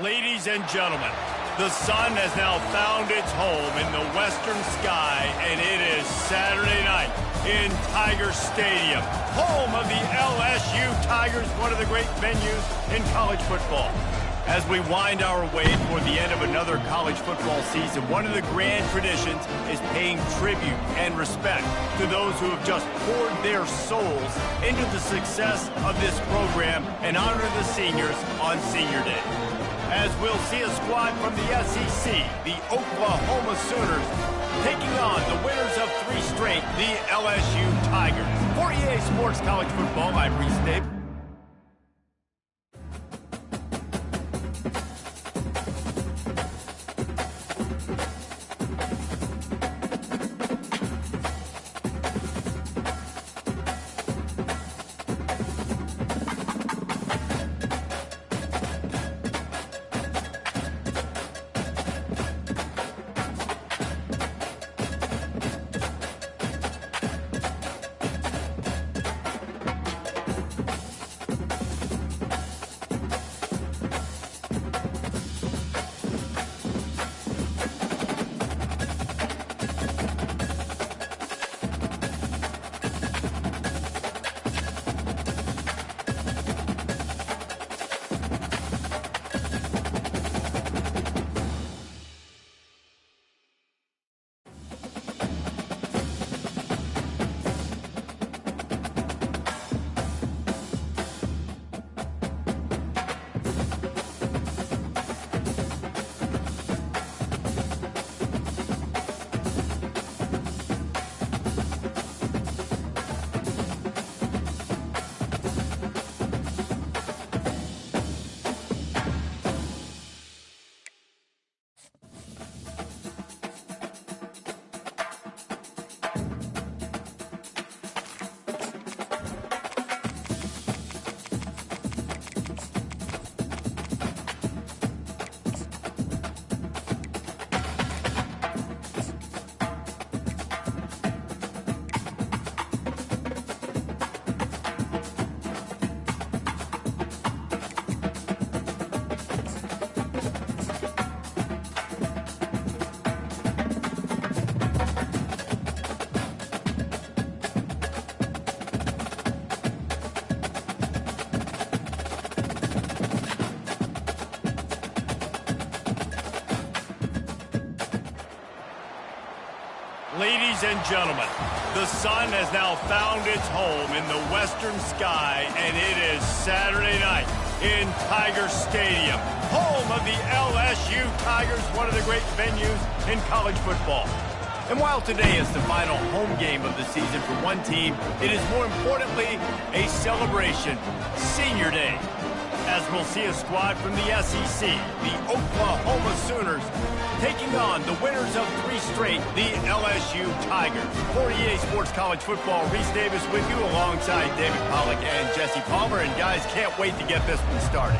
Ladies and gentlemen, the sun has now found its home in the western sky, and it is Saturday night in Tiger Stadium, home of the LSU Tigers, one of the great venues in college football. As we wind our way toward the end of another college football season, one of the grand traditions is paying tribute and respect to those who have just poured their souls into the success of this program and honor the seniors on Senior Day. As we'll see a squad from the SEC, the Oklahoma Sooners, taking on the winners of 3 straight, the LSU Tigers. For EA Sports College Football, I'm Reese Davis. Ladies and gentlemen, the sun has now found its home in the western sky, and it is Saturday night in Tiger Stadium, home of the LSU Tigers, one of the great venues in college football. And while today is the final home game of the season for one team, it is more importantly a celebration, Senior Day. As we'll see a squad from the SEC, the Oklahoma Sooners, taking on the winners of 3 straight, the LSU Tigers. For EA Sports College Football, Reese Davis with you alongside David Pollack and Jesse Palmer. And guys, can't wait to get this one started.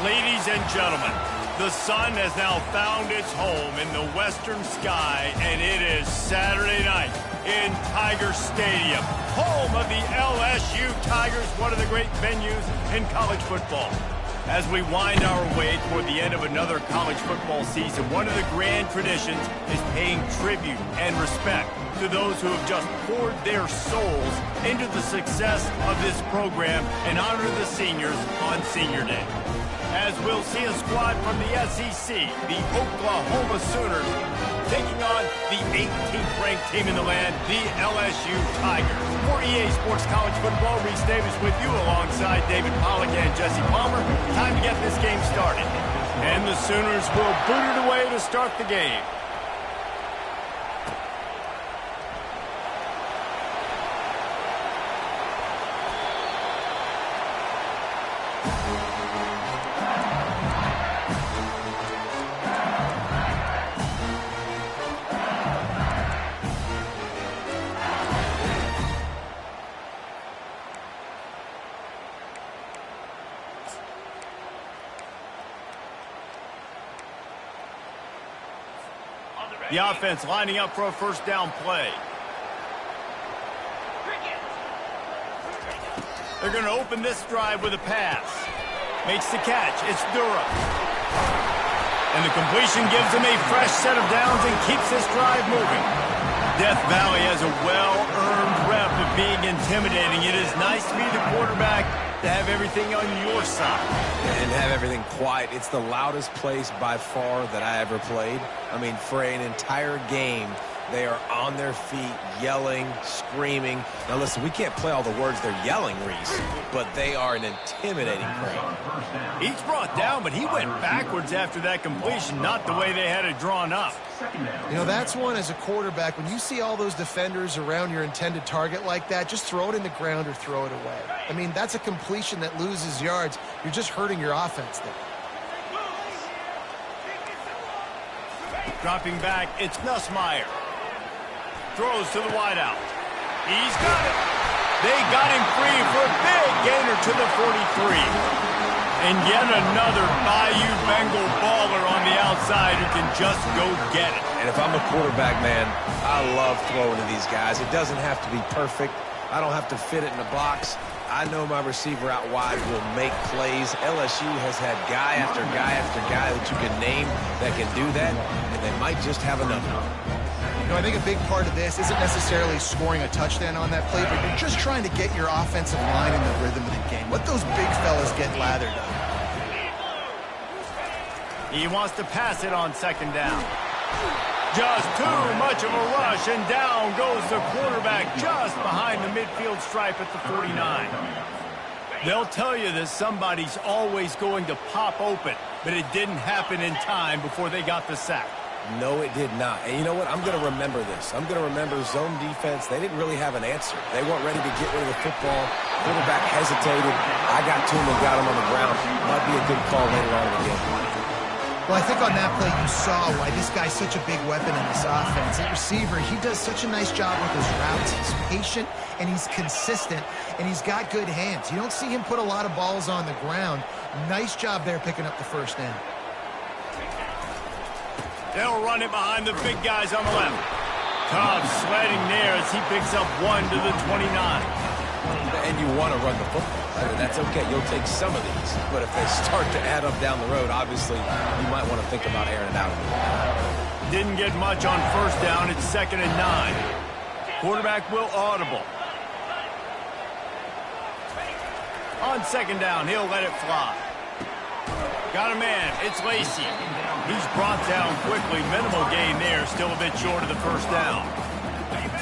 Ladies and gentlemen, the sun has now found its home in the western sky, and it is Saturday night in Tiger Stadium, home of the LSU Tigers, one of the great venues in college football. As we wind our way toward the end of another college football season, one of the grand traditions is paying tribute and respect to those who have just poured their souls into the success of this program and honor the seniors on Senior Day. as we'll see a squad from the SEC, the Oklahoma Sooners, taking on the 18th-ranked team in the land, the LSU Tigers. For EA Sports College Football, Reese Davis with you alongside David Pollack and Jesse Palmer. Time to get this game started. And the Sooners will boot it away to start the game. The offense lining up for a first down play. They're going to open this drive with a pass. Makes the catch. It's Durham. And the completion gives him a fresh set of downs and keeps this drive moving. Death Valley has a well-earned rep of being intimidating. It is nice to be the quarterback, to have everything on your side. And have everything quiet. It's the loudest place by far that I ever played. I mean, for an entire game, they are on their feet, yelling, screaming. Now, listen, we can't play all the words they're yelling, Reese, but they are an intimidating crowd. He's brought down, but he went backwards after that completion, not the way they had it drawn up. You know, that's one as a quarterback. When you see all those defenders around your intended target like that, just throw it in the ground or throw it away. I mean, that's a completion that loses yards. You're just hurting your offense there. Dropping back, it's Nussmeier. Throws to the wideout. He's got it. They got him free for a big gainer to the 43. And yet another Bayou Bengal baller on the outside who can just go get it. And if I'm a quarterback, man, I love throwing to these guys. It doesn't have to be perfect. I don't have to fit it in the box. I know my receiver out wide will make plays. LSU has had guy after guy after guy that you can name that can do that, and they might just have another. You know, I think a big part of this isn't necessarily scoring a touchdown on that play, but you're just trying to get your offensive line in the rhythm of the game. Let those big fellas get lathered up. He wants to pass it on second down. Just too much of a rush, and down goes the quarterback just behind the midfield stripe at the 49. They'll tell you that somebody's always going to pop open, but it didn't happen in time before they got the sack. No, it did not. And you know what? I'm going to remember this. I'm going to remember zone defense. They didn't really have an answer. They weren't ready to get rid of the football. Quarterback hesitated. I got to him and got him on the ground. Might be a good call later on in the game. Well, I think on that play you saw why this guy's such a big weapon in this offense. At receiver, he does such a nice job with his routes. He's patient, and he's consistent, and he's got good hands. You don't see him put a lot of balls on the ground. Nice job there picking up the first down. They'll run it behind the big guys on the left. Cobb sledding there as he picks up 1 to the 29. And you want to run the football. I mean, that's okay. You'll take some of these. But if they start to add up down the road, obviously, you might want to think about airing it out. Didn't get much on first down. It's 2nd and 9. Quarterback will audible. On second down, he'll let it fly. Got a man. It's Lacey. He's brought down quickly. Minimal gain there. Still a bit short of the first down.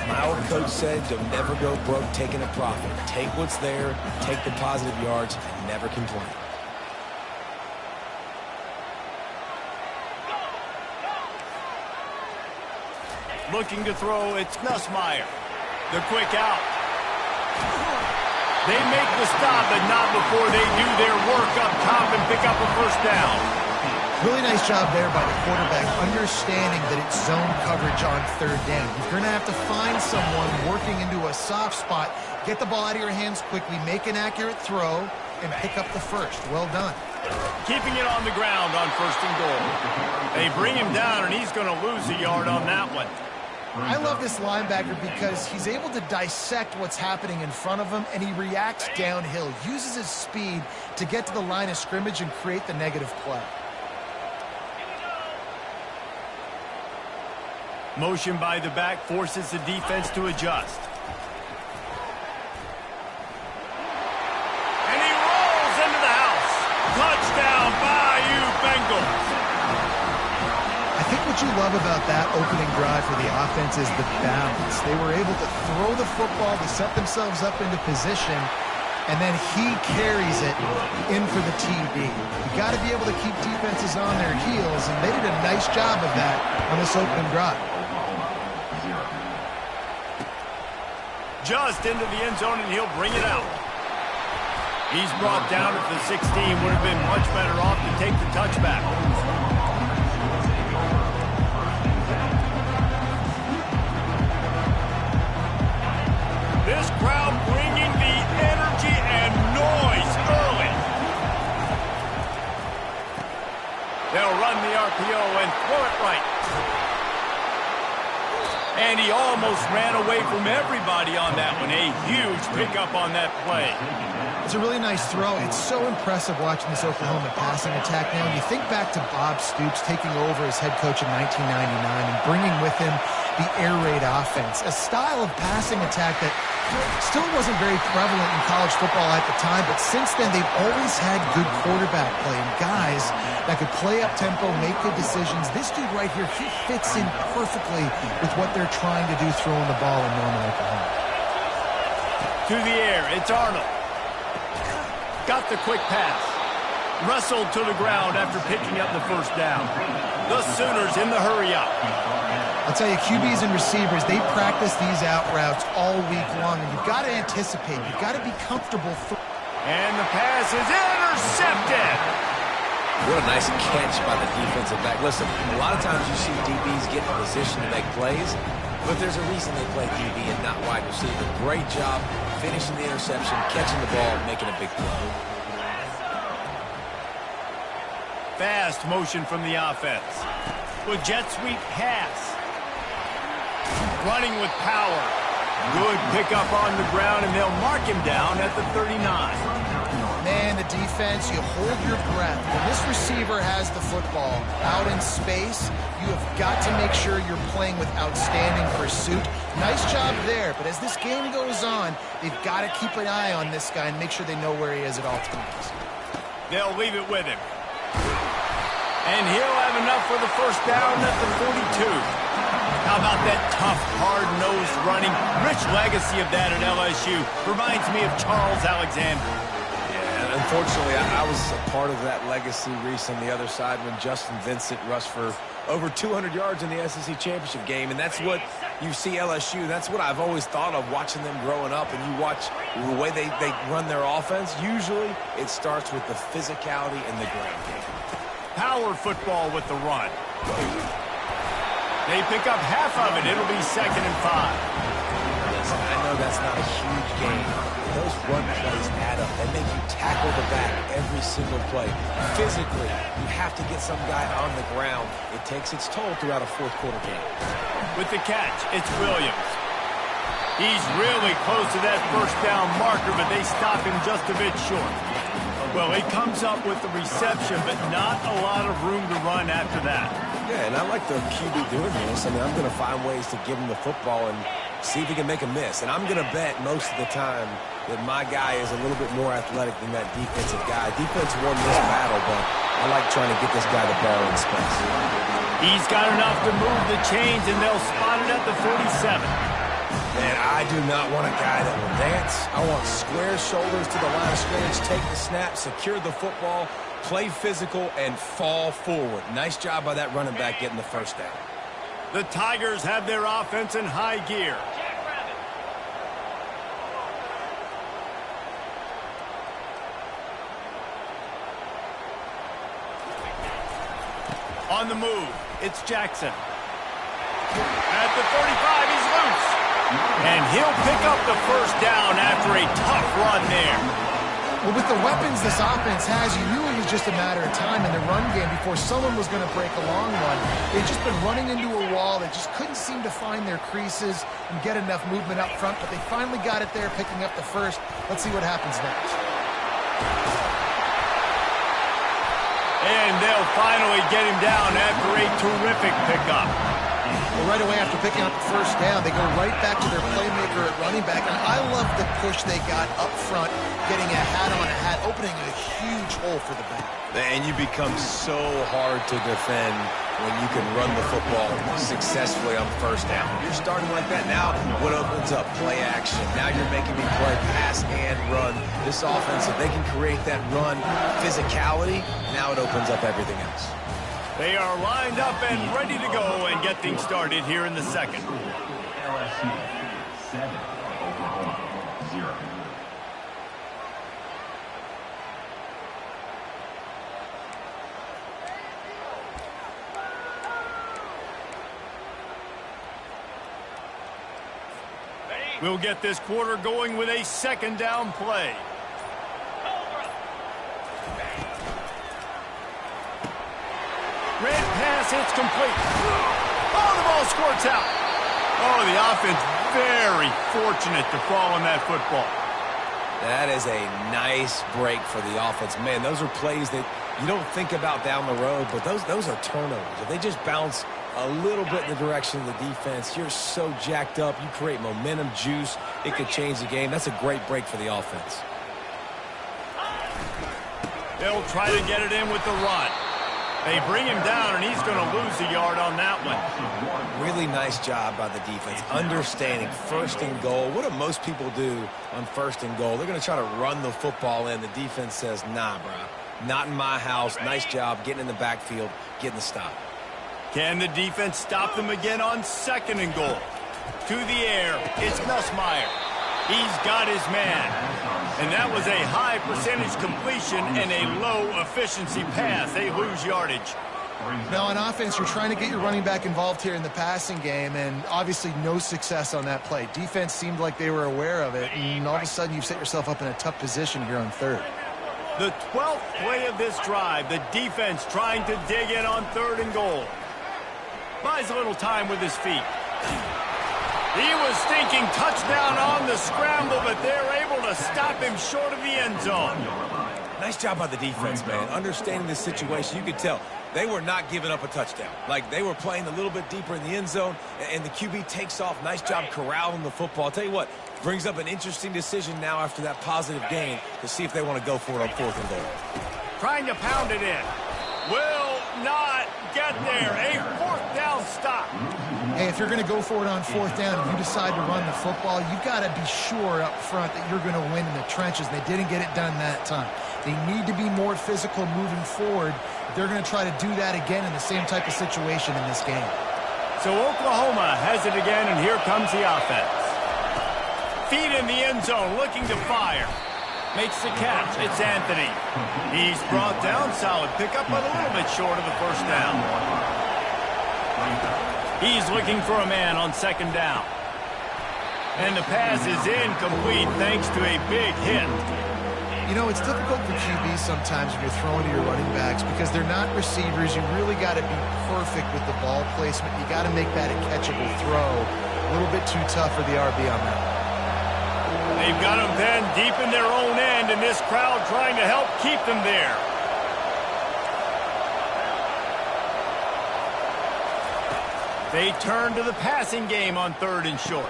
My old coach said, don't never go broke taking a profit. Take what's there, take the positive yards, and never complain. Looking to throw, it's Nussmeier. The quick out. They make the stop, but not before they do their work up top and pick up a first down. Really nice job there by the quarterback, understanding that it's zone coverage on third down. You're going to have to find someone working into a soft spot, get the ball out of your hands quickly, make an accurate throw, and pick up the first. Well done. Keeping it on the ground on first and goal. They bring him down, and he's going to lose a yard on that one. I love this linebacker because he's able to dissect what's happening in front of him, and he reacts downhill, uses his speed to get to the line of scrimmage and create the negative play. Motion by the back forces the defense to adjust. And he rolls into the house. Touchdown, what you love about that opening drive for the offense is the balance. They were able to throw the football, they set themselves up into position, and then he carries it in for the TD. You got to be able to keep defenses on their heels, and they did a nice job of that on this opening drive. Just into the end zone, and he'll bring it out. He's brought down at the 16. Would have been much better off to take the touchback. This crowd bringing the energy and noise early. They'll run the RPO and throw it right. And he almost ran away from everybody on that one. A huge pickup on that play. It's a really nice throw. It's so impressive watching this Oklahoma passing attack now. And you think back to Bob Stoops taking over as head coach in 1999 and bringing with him the air raid offense, a style of passing attack that still wasn't very prevalent in college football at the time, but since then they've always had good quarterback play and guys that could play up tempo, make good decisions. This dude right here, he fits in perfectly with what they're trying to do throwing the ball in Norman, Oklahoma. To the air, it's Arnold. Got the quick pass. Wrestled to the ground after picking up the first down. The Sooners in the hurry-up. I'll tell you, QBs and receivers, they practice these out routes all week long, and you've got to anticipate. You've got to be comfortable. And the pass is intercepted. What a nice catch by the defensive back. Listen, a lot of times you see DBs get in position to make plays, but there's a reason they play DB and not wide receiver. Great job finishing the interception, catching the ball, and making a big play. Fast motion from the offense. With jet sweep pass. Running with power. Good pickup on the ground, and they'll mark him down at the 39. Man, the defense, you hold your breath. When this receiver has the football out in space, you have got to make sure you're playing with outstanding pursuit. Nice job there, but as this game goes on, they've got to keep an eye on this guy and make sure they know where he is at all times. They'll leave it with him. And he'll have enough for the first down at the 42. How about that tough, hard-nosed running? Rich legacy of that at LSU. Reminds me of Charles Alexander. Yeah, unfortunately, I was a part of that legacy, Reese, on the other side when Justin Vincent rushed for over 200 yards in the SEC championship game, and that's what you see LSU. That's what I've always thought of watching them growing up, and you watch the way they run their offense. Usually, it starts with the physicality and the ground game. Power football with the run. They pick up half of it. It'll be 2nd and 5. Listen, I know that's not a huge game. Those run plays add up. They make you tackle the back every single play. Physically, you have to get some guy on the ground. It takes its toll throughout a fourth-quarter game. With the catch, it's Williams. He's really close to that first down marker, but they stop him just a bit short. Well, he comes up with the reception, but not a lot of room to run after that. Yeah, and I like the QB doing this. I mean, I'm going to find ways to give him the football and see if he can make a miss. And I'm going to bet most of the time that my guy is a little bit more athletic than that defensive guy. Defense won this battle, but I like trying to get this guy the ball in space. He's got enough to move the chains, and they'll spot it at the 47. Man, I do not want a guy that will dance. I want square shoulders to the line of scrimmage, take the snap, secure the football, play physical, and fall forward. Nice job by that running back getting the first down. The Tigers have their offense in high gear. On the move, it's Jackson. At the 35, he's loose. And he'll pick up the first down after a tough run there. Well, with the weapons this offense has, you knew it was just a matter of time in the run game before someone was going to break a long one. They've just been running into a wall. They just couldn't seem to find their creases and get enough movement up front, but they finally got it there, picking up the first. Let's see what happens next. And they'll finally get him down after a terrific pickup. Well, right away after picking up the first down, they go right back to their playmaker at running back. And I love the push they got up front, getting a hat on a hat, opening a huge hole for the back. And you become so hard to defend when you can run the football successfully on first down. When you're starting like that, now what opens up? Play action. Now you're making me play pass and run. This offense, if they can create that run physicality, now it opens up everything else. They are lined up and ready to go and get things started here in the second. LSU 7, Oklahoma 0. We'll get this quarter going with a second down play. Red pass, it's complete. Oh, the ball squirts out. Oh, the offense very fortunate to fall on that football. That is a nice break for the offense. Man, those are plays that you don't think about down the road, but those are turnovers. If they just bounce a little bit in the direction of the defense, you're so jacked up. You create momentum, juice. It could change the game. That's a great break for the offense. They'll try to get it in with the run. They bring him down, and he's going to lose a yard on that one. Really nice job by the defense, understanding first and goal. What do most people do on first and goal? They're going to try to run the football in. The defense says, nah, bro, not in my house. Nice job getting in the backfield, getting the stop. Can the defense stop them again on second and goal? To the air, it's Nussmeier. He's got his man. And that was a high percentage completion and a low efficiency pass. They lose yardage. Now, on offense, you're trying to get your running back involved here in the passing game, and obviously no success on that play. Defense seemed like they were aware of it, and all of a sudden you've set yourself up in a tough position here on third. The 12th play of this drive, the defense trying to dig in on third and goal. Buys a little time with his feet. He was thinking touchdown on the scramble, but they're able to stop him short of the end zone. Nice job by the defense, man. Understanding this situation, you could tell they were not giving up a touchdown. Like, they were playing a little bit deeper in the end zone, and the QB takes off. Nice job corralling the football. I'll tell you what, brings up an interesting decision now after that positive gain to see if they want to go for it on fourth and goal. Trying to pound it in. Will not get there. A fourth down stop. Hey, if you're going to go for it on fourth down and you decide to run the football, you've got to be sure up front that you're going to win in the trenches. They didn't get it done that time. They need to be more physical moving forward. They're going to try to do that again in the same type of situation in this game. So Oklahoma has it again, and here comes the offense. Feet in the end zone, looking to fire. Makes the catch. It's Anthony. He's brought down. Solid pickup, but a little bit short of the first down. He's looking for a man on second down. And the pass is incomplete thanks to a big hit. You know, it's difficult for QBs sometimes when you're throwing to your running backs because they're not receivers. You really got to be perfect with the ball placement. You got to make that a catchable throw. A little bit too tough for the RB on that one. They've got them then deep in their own end, and this crowd trying to help keep them there. They turn to the passing game on third and short.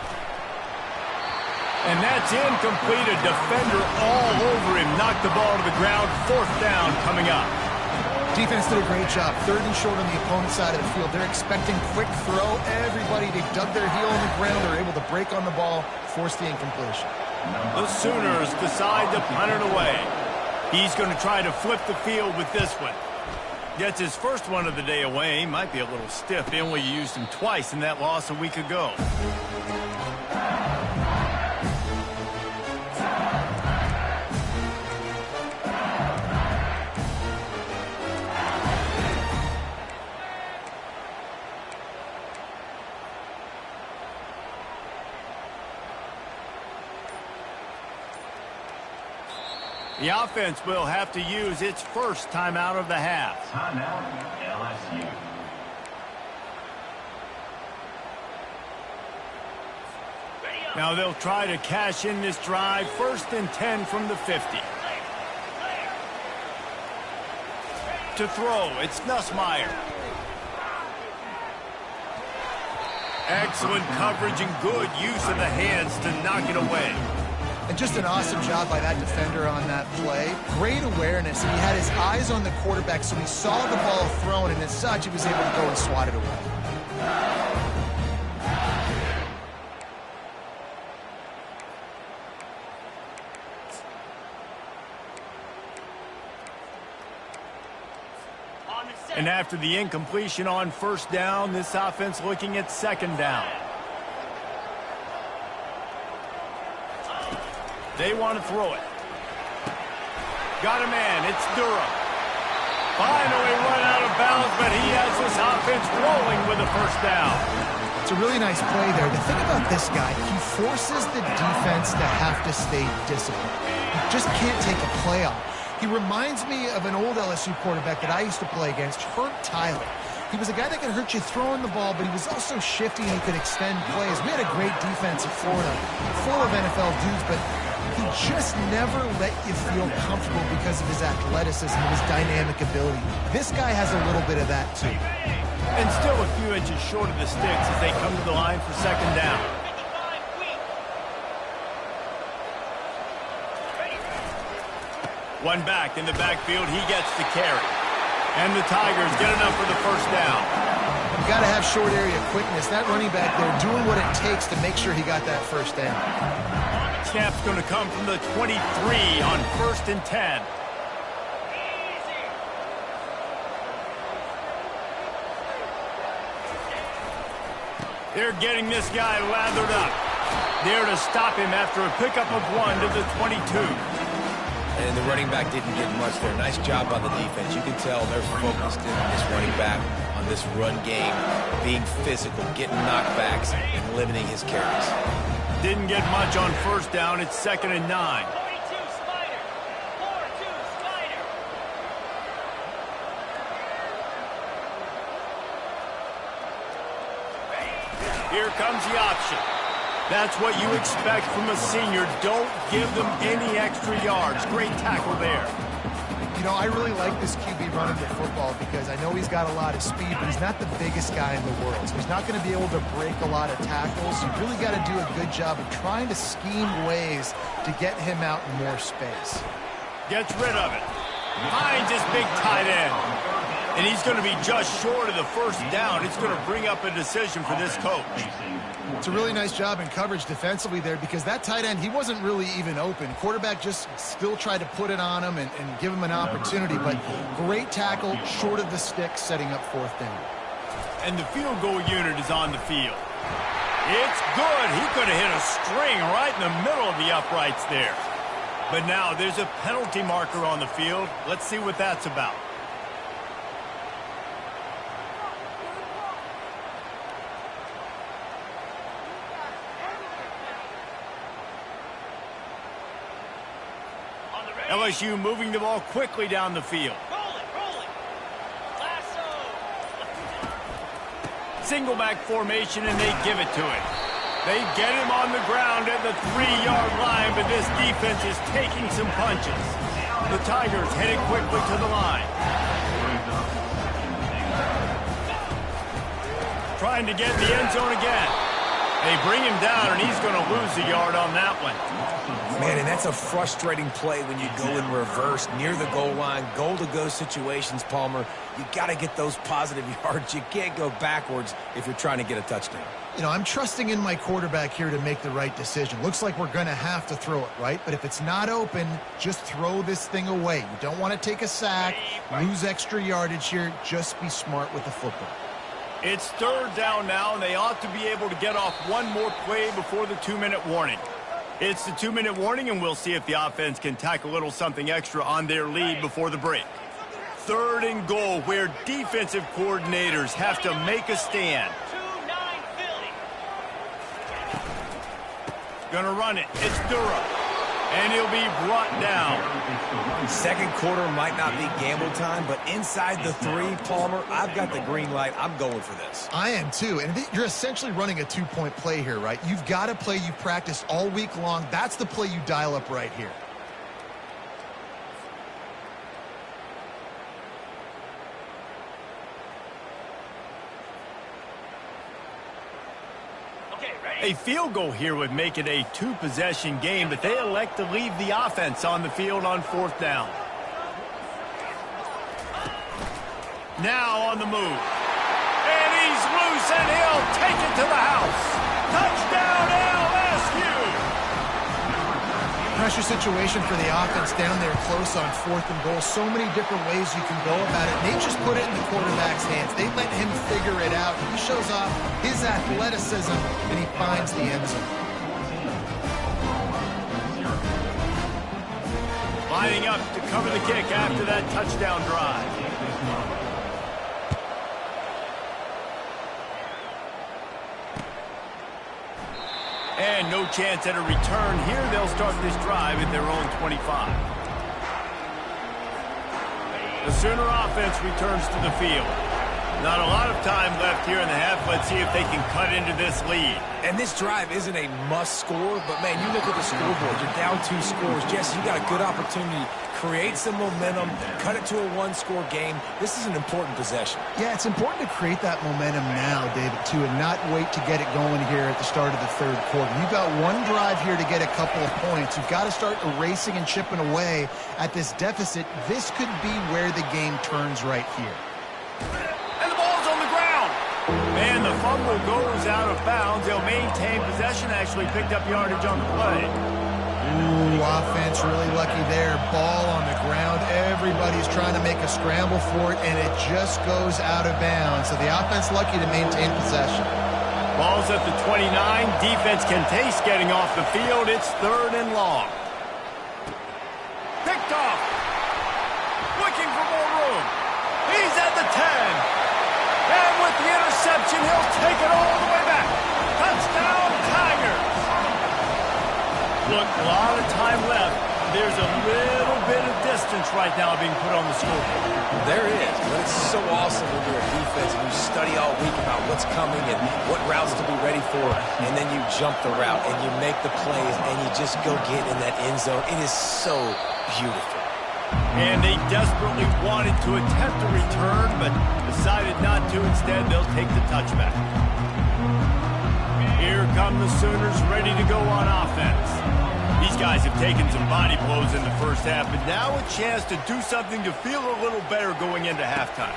And that's incomplete. A defender all over him. Knocked the ball to the ground. Fourth down coming up. Defense did a great job. Third and short on the opponent's side of the field. They're expecting quick throw. Everybody, they dug their heel on the ground. They're able to break on the ball, force the incompletion. The Sooners decide to punt it away. He's going to try to flip the field with this one. Gets his first one of the day away. Might be a little stiff. They only used him twice in that loss a week ago. The offense will have to use its first timeout of the half. Timeout, LSU. Now they'll try to cash in this drive. First and 10 from the 50. To throw, it's Nussmeier. Excellent coverage and good use of the hands to knock it away. And just an awesome job by that defender on that play. Great awareness. He had his eyes on the quarterback, so he saw the ball thrown, and as such, he was able to go and swat it away. And after the incompletion on first down, this offense looking at second down. They want to throw it. Got a man. It's Durham. Finally run out of bounds, but he has this offense rolling with a first down. It's a really nice play there. The thing about this guy, he forces the defense to have to stay disciplined. He just can't take a play off. He reminds me of an old LSU quarterback that I used to play against, Herb Tyler. He was a guy that could hurt you throwing the ball, but he was also shifty and he could extend plays. We had a great defense at Florida, full of NFL dudes, but he just never let you feel comfortable because of his athleticism and his dynamic ability. This guy has a little bit of that, too. And still a few inches short of the sticks as they come to the line for second down. One back in the backfield, he gets the carry. And the Tigers get enough for the first down. You got to have short area quickness. That running back there doing what it takes to make sure he got that first down. Snap's going to come from the 23 on 1st and 10. They're getting this guy lathered up. There to stop him after a pickup of 1 to the 22. And the running back didn't get much there. Nice job by the defense. You can tell they're focused in on this running back, on this run game, being physical, getting knockbacks, and limiting his carries. Didn't get much on first down. It's 2nd and 9. Here comes the option. That's what you expect from a senior. Don't give them any extra yards. Great tackle there. You know, I really like this QB running the football because I know he's got a lot of speed, but he's not the biggest guy in the world. So he's not going to be able to break a lot of tackles. You really got to do a good job of trying to scheme ways to get him out in more space. Gets rid of it. Finds his big tight end. And he's going to be just short of the first down. It's going to bring up a decision for this coach. It's a really nice job in coverage defensively there because that tight end, he wasn't really even open. Quarterback just still tried to put it on him and give him an opportunity, but great tackle, short of the stick, setting up 4th down. And the field goal unit is on the field. It's good. He could have hit a string right in the middle of the uprights there. But now there's a penalty marker on the field. Let's see what that's about. LSU moving the ball quickly down the field. Rolling. Lasso. Single back formation, and they give it to him. They get him on the ground at the 3-yard line, but this defense is taking some punches. The Tigers headed quickly to the line. Trying to get in the end zone again. They bring him down, and he's going to lose a yard on that one. Man, and that's a frustrating play when you go in reverse near the goal line, goal-to-go situations, Palmer. You got to get those positive yards. You can't go backwards if you're trying to get a touchdown. You know, I'm trusting in my quarterback here to make the right decision. Looks like we're going to have to throw it, right? But if it's not open, just throw this thing away. You don't want to take a sack, lose extra yardage here. Just be smart with the football. It's 3rd down now, and they ought to be able to get off one more play before the 2-minute warning. It's the 2-minute warning, and we'll see if the offense can tack a little something extra on their lead before the break. 3rd and goal, where defensive coordinators have to make a stand. Gonna run it. It's Durham. And he'll be brought down. Second quarter might not be gamble time, but inside the 3, Palmer, I've got the green light. I'm going for this. I am too. And you're essentially running a 2-point play here, right? You've got a play you've practiced all week long. That's the play you dial up right here. Okay, ready? A field goal here would make it a two-possession game, but they elect to leave the offense on the field on 4th down. Now on the move. And he's loose, and he'll take it to the house. Touchdown, LSU! Pressure situation for the offense down there close on 4th and goal. So many different ways you can go about it. They just put it in the quarterback's hands. They let him figure it out. He shows off his athleticism, and he finds the end zone. Lining up to cover the kick after that touchdown drive. And no chance at a return here. They'll start this drive at their own 25. The Sooner offense returns to the field. Not a lot of time left here in the half. Let's see if they can cut into this lead. And this drive isn't a must score, but, man, you look at the scoreboard. You're down 2 scores. Jesse, you got a good opportunity. Create some momentum. Cut it to a 1-score game. This is an important possession. Yeah, it's important to create that momentum now, David, too, and not wait to get it going here at the start of the 3rd quarter. You've got one drive here to get a couple of points. You've got to start erasing and chipping away at this deficit. This could be where the game turns right here. And the fumble goes out of bounds. They'll maintain possession. Actually picked up yardage on the play. Ooh, offense really lucky there. Ball on the ground. Everybody's trying to make a scramble for it, and it just goes out of bounds. So the offense lucky to maintain possession. Ball's at the 29. Defense can taste getting off the field. It's 3rd and long. Picked off. Looking for more room. He's at the 10. And with the interception, he'll take it all the way back. Touchdown, Tigers. Look, a lot of time left. There's a little bit of distance right now being put on the scoreboard. There is, but it's so awesome when you're a defense and you study all week about what's coming and what routes to be ready for, and then you jump the route and you make the plays and you just go get in that end zone. It is so beautiful. And they desperately wanted to attempt a return, but decided not to. Instead, they'll take the touchback. Here come the Sooners ready to go on offense. These guys have taken some body blows in the first half, but now a chance to do something to feel a little better going into halftime.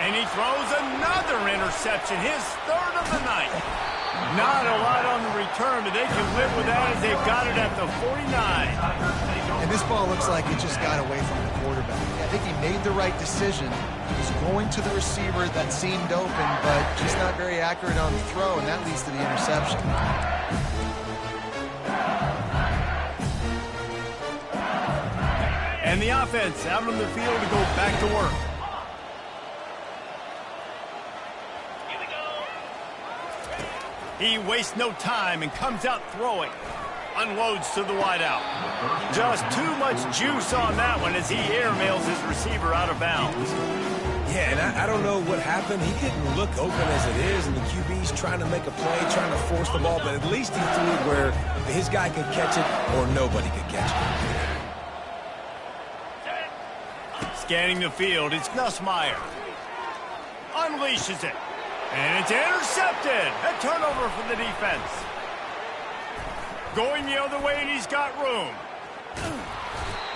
And he throws another interception, his 3rd of the night. Not a lot on the return, but they can live with that as they've got it at the 49. And this ball looks like it just got away from the quarterback. I think he made the right decision. He was going to the receiver that seemed open, but just not very accurate on the throw, and that leads to the interception. And the offense out on the field to go back to work. He wastes no time and comes out throwing. Unloads to the wideout. Just too much juice on that one as he airmails his receiver out of bounds. Yeah, and I don't know what happened. He didn't look open as it is, and the QB's trying to make a play, trying to force the ball, but at least he threw it where his guy could catch it or nobody could catch it. Scanning the field, it's Nussmeier. Unleashes it. And it's intercepted. A turnover for the defense. Going the other way, and he's got room.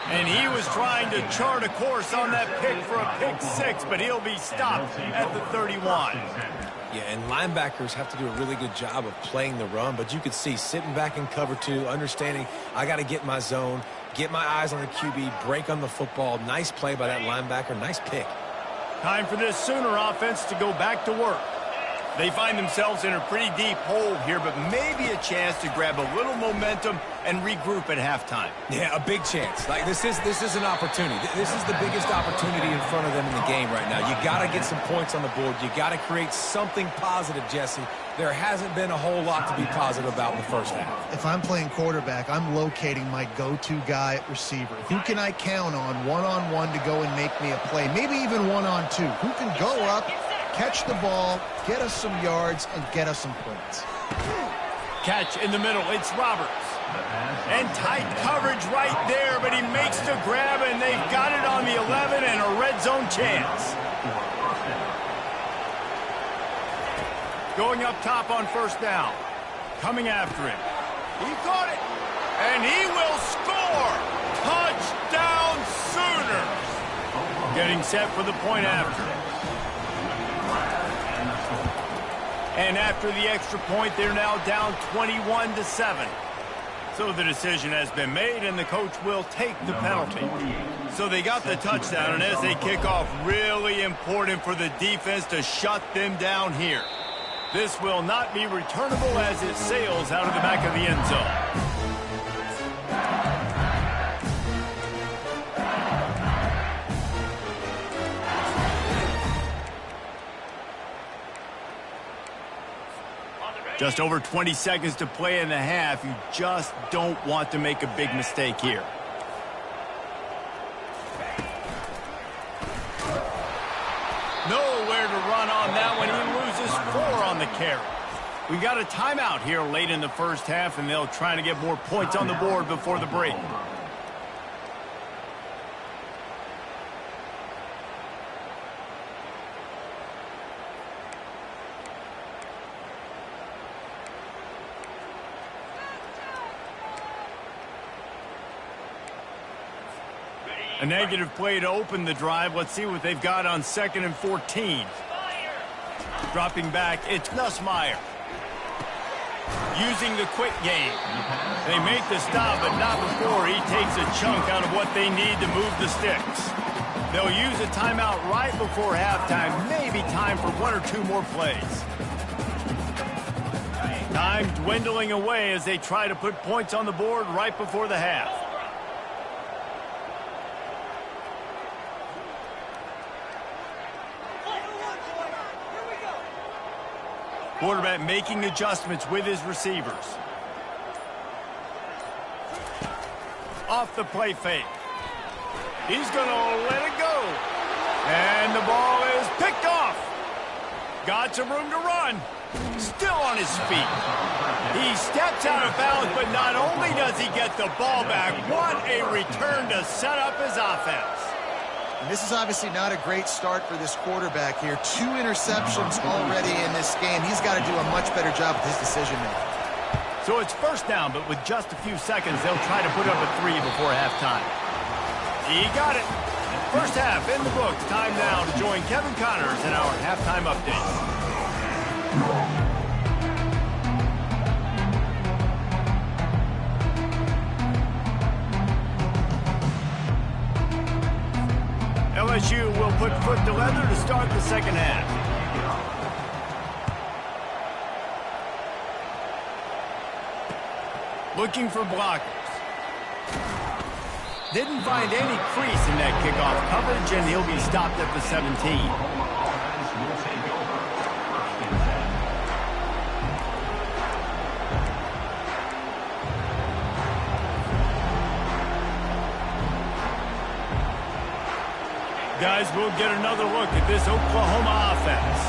And he was trying to chart a course on that pick for a pick 6, but he'll be stopped at the 31. Yeah, and linebackers have to do a really good job of playing the run, but you could see sitting back in cover 2, understanding I got to get my zone, get my eyes on the QB, break on the football. Nice play by that linebacker. Nice pick. Time for this Sooner offense to go back to work. They find themselves in a pretty deep hole here, but maybe a chance to grab a little momentum and regroup at halftime. Yeah, a big chance. Like this is an opportunity. This is the biggest opportunity in front of them in the game right now. You got to get some points on the board. You got to create something positive, Jesse. There hasn't been a whole lot to be positive about in the first half. If I'm playing quarterback, I'm locating my go-to guy at receiver. Who can I count on one-on-one to go and make me a play? Maybe even one-on-two. Who can go up, catch the ball, get us some yards, and get us some points? Catch in the middle. It's Roberts. And tight coverage right there, but he makes the grab, and they've got it on the 11 and a red zone chance. Going up top on first down. coming after him. He caught it, and he will score! Touchdown Sooners! Getting set for the point after. And after the extra point, they're now down 21-7. So the decision has been made, and the coach will take the penalty. So they got the touchdown, and as they kick off, really important for the defense to shut them down here. This will not be returnable as it sails out of the back of the end zone. Just over 20 seconds to play in the half. You just don't want to make a big mistake here. Nowhere to run on that one. He loses 4 on the carry. We got a timeout here late in the first half, and they'll try to get more points on the board before the break. A negative play to open the drive. Let's see what they've got on 2nd and 14. Dropping back, it's Ncaa. Using the quick game. They make the stop, but not before he takes a chunk out of what they need to move the sticks. They'll use a timeout right before halftime. Maybe time for 1 or 2 more plays. Time dwindling away as they try to put points on the board right before the half. Quarterback making adjustments with his receivers. Off the play fake. He's going to let it go. And the ball is picked off. Got some room to run. Still on his feet. He steps out of bounds, but not only does he get the ball back, what a return to set up his offense. And this is obviously not a great start for this quarterback here. 2 interceptions already in this game. He's got to do a much better job with his decision-making. So it's first down, but with just a few seconds, they'll try to put up a 3 before halftime. He got it. First half in the books. Time now to join Kevin Connors in our halftime update. LSU will put foot to leather to start the second half. Looking for blockers. Didn't find any crease in that kickoff coverage, and he'll be stopped at the 17. Guys, we'll get another look at this Oklahoma offense.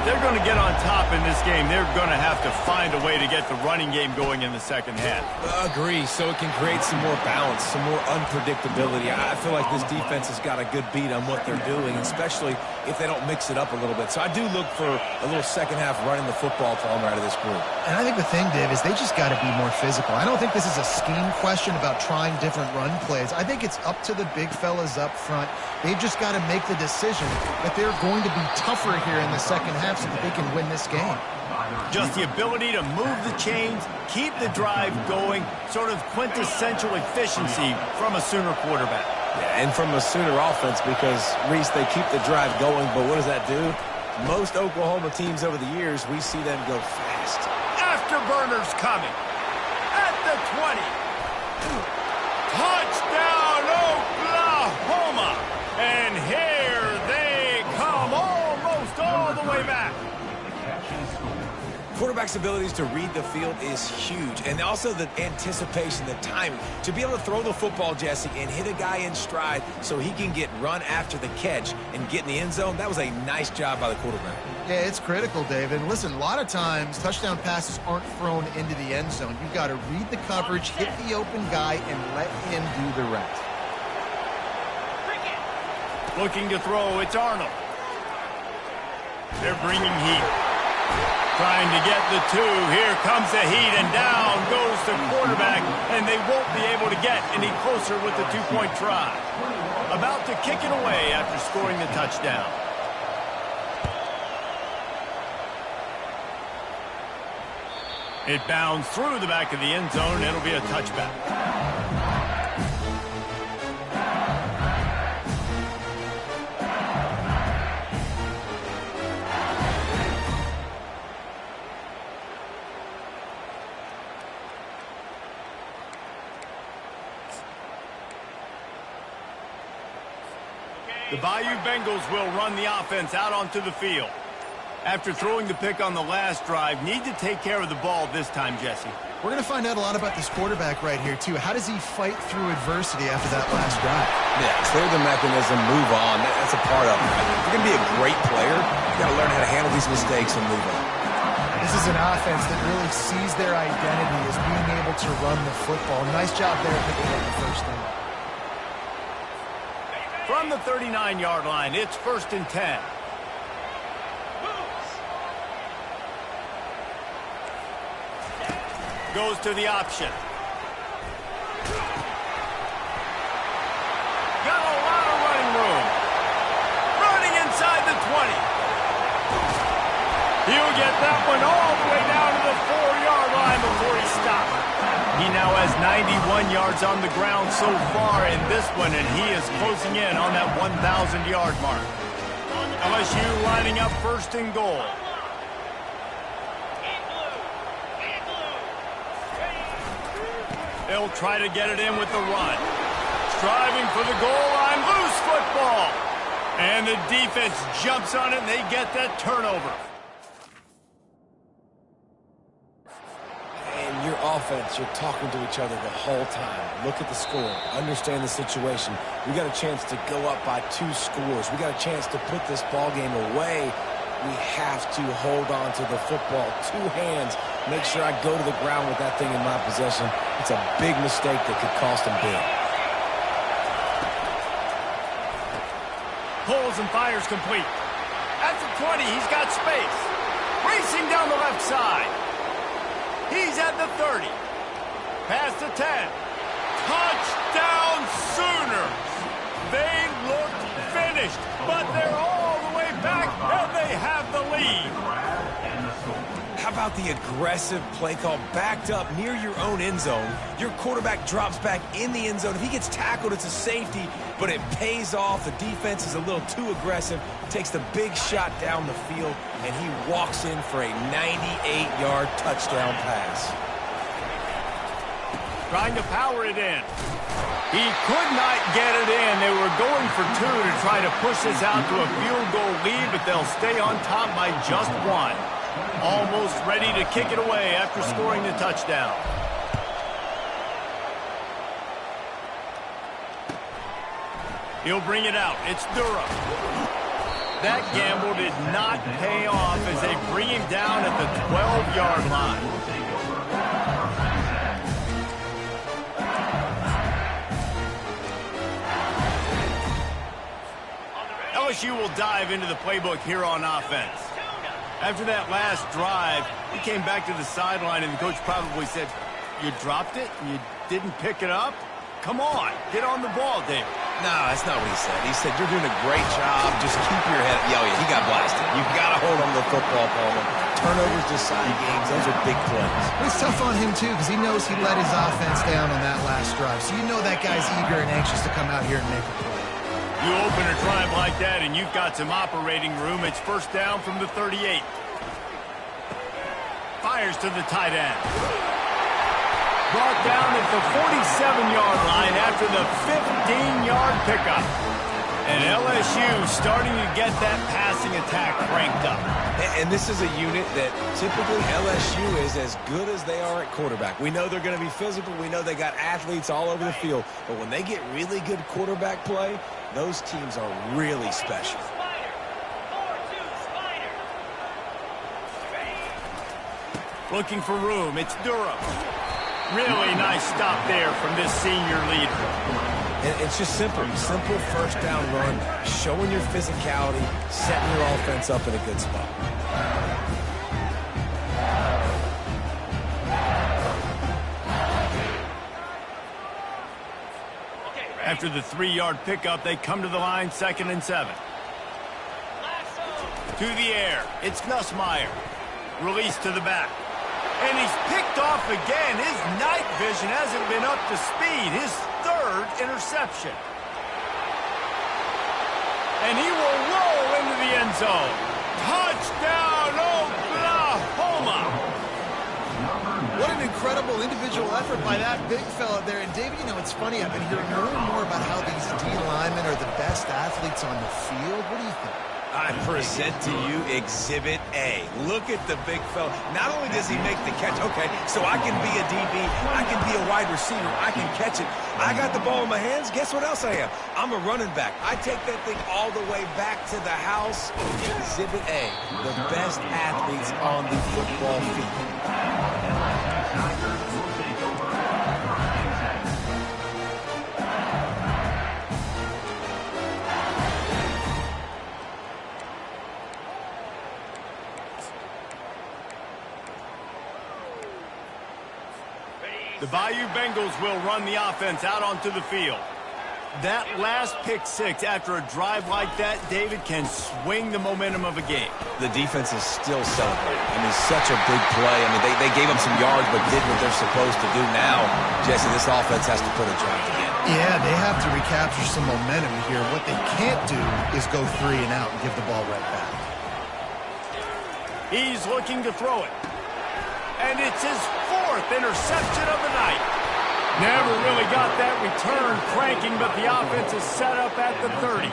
If they're going to get on top in this game, they're going to have to find a way to get the running game going in the second half. Agree, so it can create some more balance, some more unpredictability. I feel like this defense has got a good beat on what they're doing, especially if they don't mix it up a little bit. So I do look for a little second half running the football from out of this group. And I think the thing, Dave, is they just got to be more physical. I don't think this is a scheme question about trying different run plays. I think it's up to the big fellas up front. They've just got to make the decision that they're going to be tougher here in the second half so that they can win this game. Just the ability to move the chains, keep the drive going, sort of quintessential efficiency from a Sooner quarterback. Yeah, and from a Sooner offense because, Reese, they keep the drive going, but what does that do? Most Oklahoma teams over the years, we see them go fast. Afterburners coming. At the 20. Touchdown, Oklahoma! And here they come, almost all the way back. Quarterback's abilities to read the field is huge, and also the anticipation, the timing. To be able to throw the football, Jesse, and hit a guy in stride so he can get run after the catch and get in the end zone, that was a nice job by the quarterback. Yeah, it's critical, David. Listen, a lot of times touchdown passes aren't thrown into the end zone. You've got to read the coverage, hit the open guy, and let him do the rest. Looking to throw, it's Arnold. They're bringing heat. Trying to get the two. Here comes the heat, and down goes the quarterback, and they won't be able to get any closer with the two-point try. About to kick it away after scoring the touchdown. It bounds through the back of the end zone. It'll be a touchback. The Bayou Bengals will run the offense out onto the field. After throwing the pick on the last drive, need to take care of the ball this time, Jesse. We're going to find out a lot about this quarterback right here, too. How does he fight through adversity after that last drive? Yeah, clear the mechanism, move on. That's a part of it. If you're going to be a great player, you got to learn how to handle these mistakes and move on. This is an offense that really sees their identity as being able to run the football. Nice job there picking up the first down. From the 39-yard line, it's 1st and 10. Goes to the option. Got a lot of running room. Running inside the 20. He'll get that one all the way down to the 4-yard line before he stops. He now has 91 yards on the ground so far in this one, and he is closing in on that 1,000-yard mark. LSU lining up 1st and goal. They'll try to get it in with the run. Striving for the goal line. Loose football. And the defense jumps on it, and they get that turnover. And your offense, you're talking to each other the whole time. Look at the score. Understand the situation. We got a chance to go up by 2 scores. We got a chance to put this ball game away. We have to hold on to the football. 2 hands. Make sure I go to the ground with that thing in my possession. It's a big mistake that could cost them big. Pulls and fires complete. At the 20, he's got space. Racing down the left side. He's at the 30. Past the 10. Touchdown Sooners! They look finished, but they're all the way back, and they have the lead. How about the aggressive play call backed up near your own end zone? Your quarterback drops back in the end zone. If he gets tackled, it's a safety, but it pays off. The defense is a little too aggressive, takes the big shot down the field, and he walks in for a 98-yard touchdown pass. Trying to power it in. He could not get it in. They were going for 2 to try to push this out to a field goal lead, but they'll stay on top by just 1. Almost ready to kick it away after scoring the touchdown. He'll bring it out. It's Durham. That gamble did not pay off as they bring him down at the 12-yard line. LSU will dive into the playbook here on offense. After that last drive, he came back to the sideline, and the coach probably said, "You dropped it? You didn't pick it up? Come on, get on the ball, David." No, that's not what he said. He said, "You're doing a great job. Just keep your head." Yeah, he got blasted. You've got to hold on to the football, Palmer. Turnovers decide games. Those are big plays. It's tough on him, too, because he knows he let his offense down on that last drive. So you know that guy's eager and anxious to come out here and make a play. You open a drive like that, and you've got some operating room. It's 1st down from the 38. Fires to the tight end. Brought down at the 47-yard line after the 15-yard pickup. And LSU starting to get that passing attack cranked up. And this is a unit that typically LSU is as good as they are at quarterback. We know they're going to be physical. We know they got athletes all over the field. But when they get really good quarterback play, those teams are really special. Looking for room. It's Durham. Really nice stop there from this senior leader. And it's just simple 1st down run, showing your physicality, setting your offense up in a good spot. After the 3-yard pickup, they come to the line, 2nd and 7. To the air, it's Ncaa. Release to the back. And he's picked off again. His night vision hasn't been up to speed. His 3rd interception. And he will roll into the end zone. Touchdown, Oklahoma! What an incredible individual effort by that big fella there. And, David, you know, it's funny. I've been hearing more and more about how these D linemen are the best athletes on the field. What do you think? I present to you Exhibit A. Look at the big fella. Not only does he make the catch, okay, so I can be a DB, I can be a wide receiver, I can catch it. I got the ball in my hands. Guess what else I am? I'm a running back. I take that thing all the way back to the house. Exhibit A, the best athletes on the football field. The Bayou Bengals will run the offense out onto the field. That last pick 6 after a drive like that, David, can swing the momentum of a game. The defense is still celebrating. I mean, such a big play. I mean, they gave up some yards but did what they're supposed to do. Now, Jesse, this offense has to put a drive together. Yeah, they have to recapture some momentum here. What they can't do is go 3 and out and give the ball right back. He's looking to throw it. And it's his 4th interception of the night. Never really got that return cranking, but the offense is set up at the 30.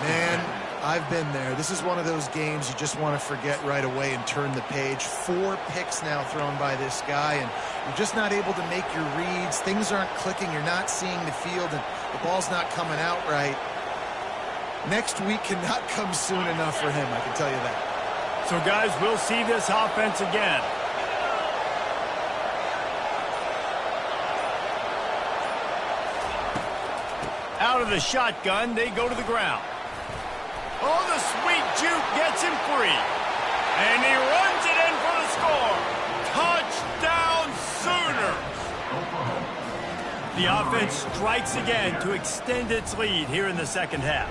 Man, I've been there. This is one of those games you just want to forget right away and turn the page. 4 picks now thrown by this guy, and you're just not able to make your reads. Things aren't clicking. You're not seeing the field, and the ball's not coming out right. Next week cannot come soon enough for him, I can tell you that. So, guys, we'll see this offense again. Out of the shotgun, they go to the ground. Oh, the sweet juke gets him free. And he runs it in for the score. Touchdown, Sooners! The offense strikes again to extend its lead here in the second half.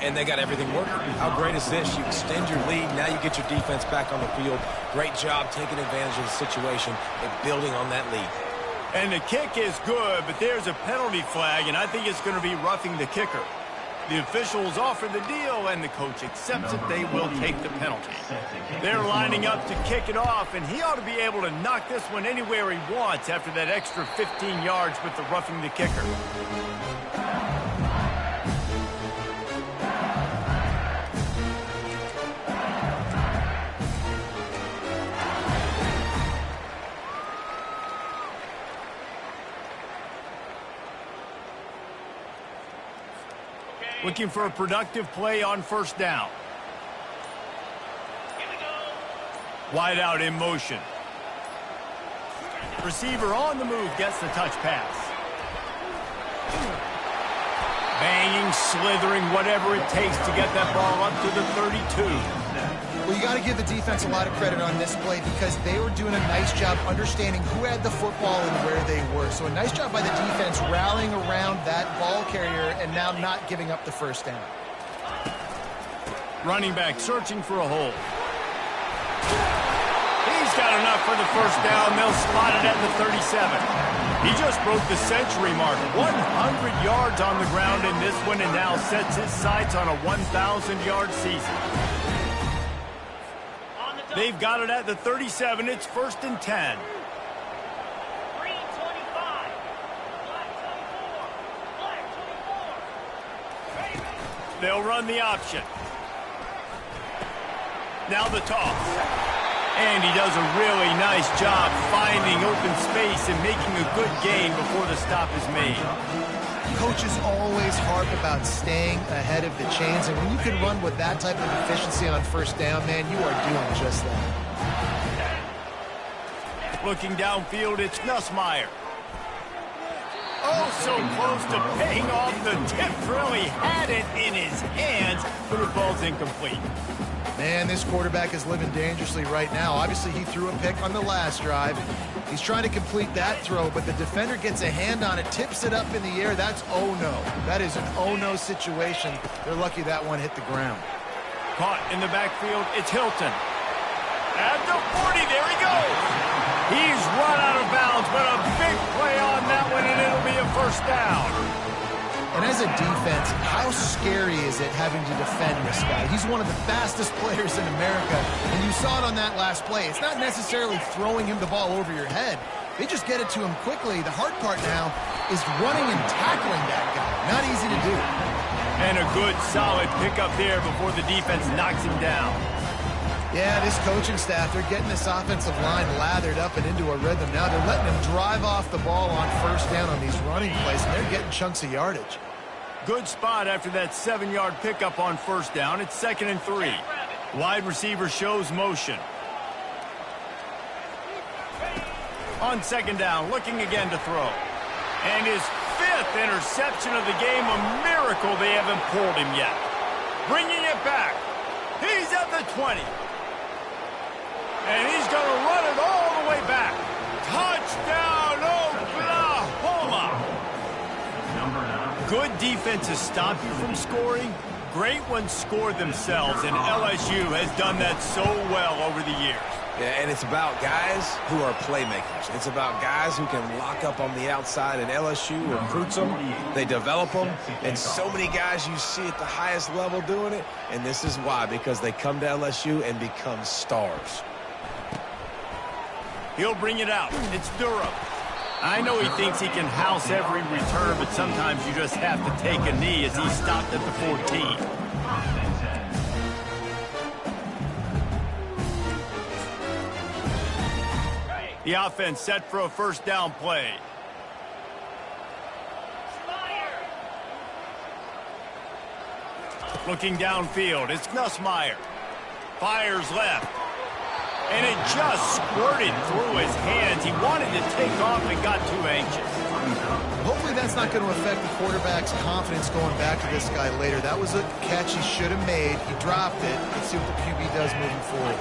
And they got everything working. How great is this? You extend your lead, now you get your defense back on the field. Great job taking advantage of the situation and building on that lead. And the kick is good, but there's a penalty flag, and I think it's going to be roughing the kicker. The officials offer the deal, and the coach accepts it. They will take the penalty. They're lining up to kick it off, and he ought to be able to knock this one anywhere he wants after that extra 15 yards with the roughing the kicker. Looking for a productive play on first down. Wide out in motion. Receiver on the move gets the touch pass. Banging, slithering, whatever it takes to get that ball up to the 32. Well, you got to give the defense a lot of credit on this play because they were doing a nice job understanding who had the football and where they were. So a nice job by the defense rallying around that ball carrier and now not giving up the first down. Running back searching for a hole. He's got enough for the first down. They'll slot it at the 37. He just broke the century mark. 100 yards on the ground in this one and now sets his sights on a 1,000-yard season. They've got it at the 37. It's 1st and 10. They'll run the option. Now the toss. And he does a really nice job finding open space and making a good gain before the stop is made. Coaches always harp about staying ahead of the chains, and when you can run with that type of efficiency on first down, man, you are doing just that. Looking downfield, it's Ncaa. Oh, so close to paying off the tip. Really had it in his hands, but the ball's incomplete. Man, this quarterback is living dangerously right now. Obviously, he threw a pick on the last drive. He's trying to complete that throw, but the defender gets a hand on it, tips it up in the air. That's oh no. That is an oh no situation. They're lucky that one hit the ground. Caught in the backfield, it's Hilton. At the 40, there he goes. He's run out of bounds, but a big play on that one, and it'll be a first down. And as a defense, how scary is it having to defend this guy? He's one of the fastest players in America, and you saw it on that last play. It's not necessarily throwing him the ball over your head. They just get it to him quickly. The hard part now is running and tackling that guy. Not easy to do. And a good, solid pickup there before the defense knocks him down. Yeah, this coaching staff, they're getting this offensive line lathered up and into a rhythm now. They're letting them drive off the ball on first down on these running plays, and they're getting chunks of yardage. Good spot after that 7-yard pickup on first down. It's 2nd and 3. Wide receiver shows motion. On 2nd down, looking again to throw. And his 5th interception of the game, a miracle they haven't pulled him yet. Bringing it back. He's at the 20. And he's going to run it all the way back. Touchdown, Oklahoma! Good defenses stop you from scoring. Great ones score themselves, and LSU has done that so well over the years. Yeah, and it's about guys who are playmakers. It's about guys who can lock up on the outside, and LSU recruits them. They develop them, and so many guys you see at the highest level doing it, and this is why, because they come to LSU and become stars. He'll bring it out. It's Durham. I know he thinks he can house every return, but sometimes you just have to take a knee as he stopped at the 14. The offense set for a first down play. Looking downfield, it's Nussmeier. Fires left. And it just squirted through his hands. He wanted to take off and got too anxious. Hopefully that's not going to affect the quarterback's confidence going back to this guy later. That was a catch he should have made. He dropped it. Let's see what the QB does moving forward.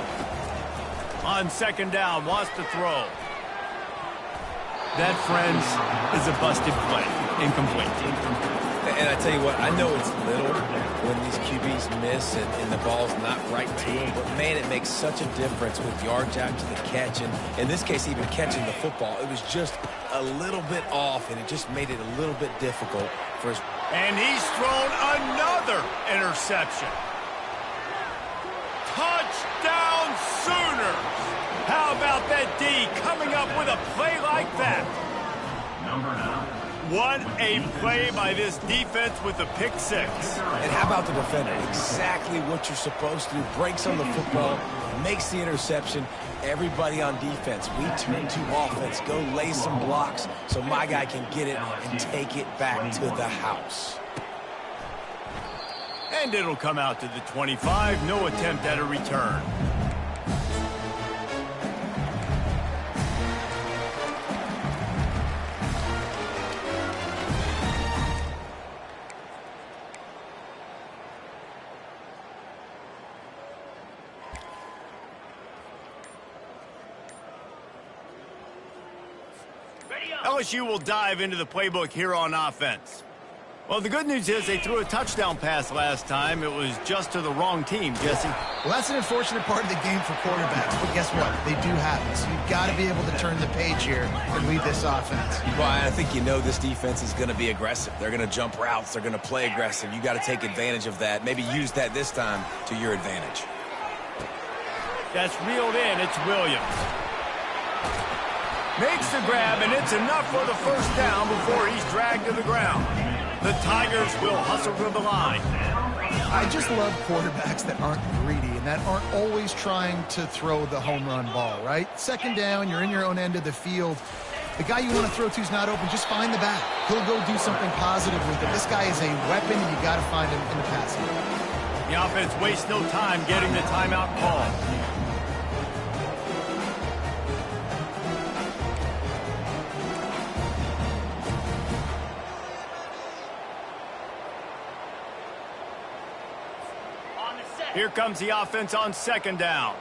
On 2nd down, wants to throw. That, friends, is a busted play. Incomplete. And I tell you what, I know it's little when these QBs miss and the ball's not right to them, but man, it makes such a difference with yards after the catch. And in this case, even catching the football, it was just a little bit off, and it just made it a little bit difficult for his... And he's thrown another interception. Touchdown Sooners! How about that D coming up with a play like that? Number 9. What a play by this defense with the pick 6. And how about the defender? Exactly what you're supposed to do. Breaks on the football, makes the interception. Everybody on defense, we turn to offense. Go lay some blocks so my guy can get it and take it back to the house. And it'll come out to the 25. No attempt at a return. LSU will dive into the playbook here on offense. Well, the good news is they threw a touchdown pass last time. It was just to the wrong team, Jesse. Well, that's an unfortunate part of the game for quarterbacks, but guess what? They do happen, so you've got to be able to turn the page here and lead this offense. Well, I think you know this defense is going to be aggressive. They're going to jump routes. They're going to play aggressive. You got to take advantage of that. Maybe use that this time to your advantage. That's reeled in. It's Williams. Makes the grab, and it's enough for the first down before he's dragged to the ground. The Tigers will hustle to the line. I just love quarterbacks that aren't greedy and that aren't always trying to throw the home run ball, right? 2nd down, you're in your own end of the field. The guy you want to throw to is not open. Just find the back. He'll go do something positive with it. This guy is a weapon, and you got to find him in the passing. The offense wastes no time getting the timeout call. Here comes the offense on second down.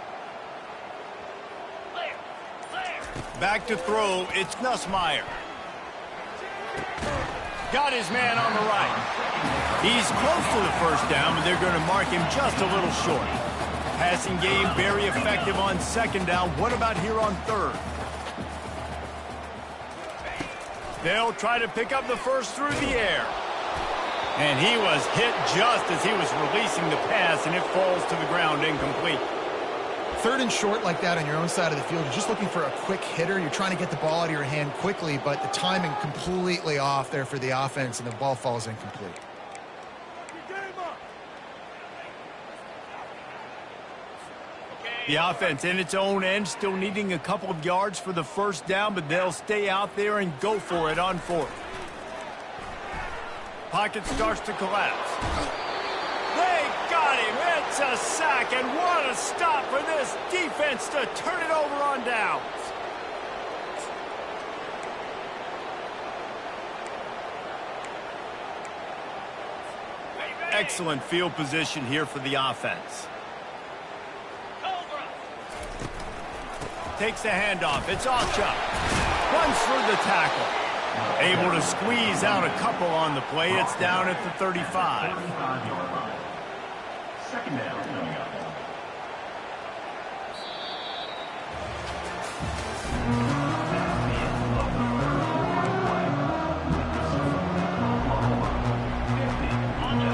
Back to throw, it's Nussmeier. Got his man on the right. He's close to the first down, but they're going to mark him just a little short. Passing game very effective on second down. What about here on third? They'll try to pick up the first through the air. And he was hit just as he was releasing the pass, and it falls to the ground incomplete. Third and short like that on your own side of the field, you're just looking for a quick hitter. You're trying to get the ball out of your hand quickly, but the timing completely off there for the offense, and the ball falls incomplete. The offense in its own end, still needing a couple of yards for the first down, but they'll stay out there and go for it on fourth. Pocket starts to collapse. They got him. It's a sack, and what a stop for this defense to turn it over on downs. Excellent field position here for the offense. Takes the handoff. It's Ncaa. Runs through the tackle. Able to squeeze out a couple on the play. It's down at the 35. Second down coming up.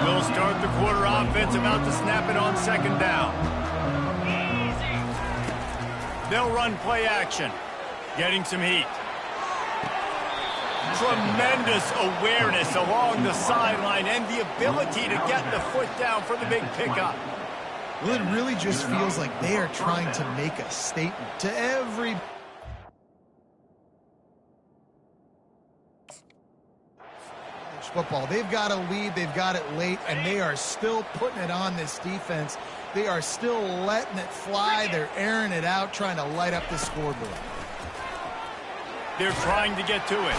We'll start the quarter offense, about to snap it on second down. They'll run play action. Getting some heat. Tremendous awareness along the sideline and the ability to get the foot down for the big pickup. Well, it really just feels like they are trying to make a statement to every football. They've got a lead, they've got it late, and they are still putting it on this defense. They are still letting it fly. They're airing it out, trying to light up the scoreboard. They're trying to get to it.